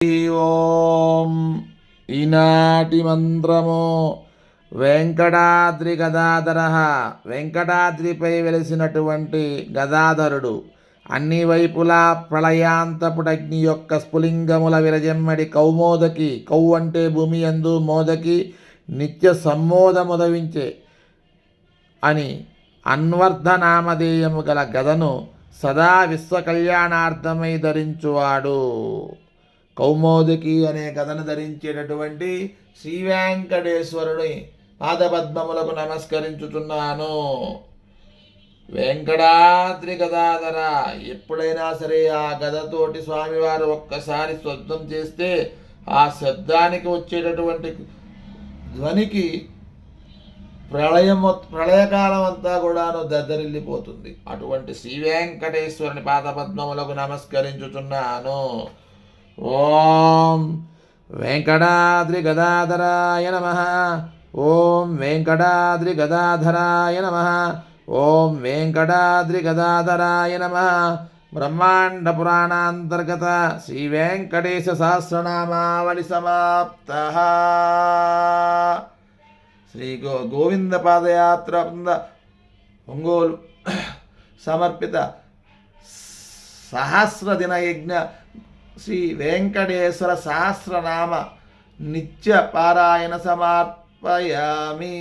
ఓం. ఈనాటి మంత్రము వెంకటాద్రి గదాధర. వెంకటాద్రిపై వెలిసినటువంటి గదాధరుడు అన్ని వైపులా ప్రళయాంతపుడగ్ని యొక్క స్ఫులింగముల విరజమ్మడి కౌమోదకి. కౌ అంటే భూమి యందు, మోదకి నిత్య సమ్మోదముదవించే అని అన్వర్ధనామధేయము గల గదను సదా విశ్వకళ్యాణార్థమై ధరించువాడు. కౌమోదకి అనే గదను ధరించేటటువంటి శ్రీ వెంకటేశ్వరుని పాదపద్మములకు నమస్కరించుతున్నాను. వెంకటాద్రి గదాధర. ఎప్పుడైనా సరే ఆ గదతోటి స్వామివారు ఒక్కసారి శబ్దం చేస్తే ఆ శబ్దానికి వచ్చేటటువంటి ధ్వనికి ప్రళయకాలం అంతా కూడాను దద్దరిల్లిపోతుంది. అటువంటి శ్రీ వెంకటేశ్వరుని పాదపద్మములకు నమస్కరించుచున్నాను. ఓం వెంకటాద్రి గదాధరాయ నమః. ఓం వెంకటాద్రి గదాధరాయ నమః. ఓం వెంకటాద్రి గదాధరాయ నమః. బ్రహ్మాండ పురాణాంతర్గత శ్రీ వెంకటేశ సహస్రనామావళి సమాప్త. శ్రీ గోవింద పాదయాత్ర ఒంగోలు సమర్పిత సహస్రదిన యజ్ఞ శ్రీ వెంకటేశ్వర సహస్రనామ నిత్య పారాయణ సమర్పయామి.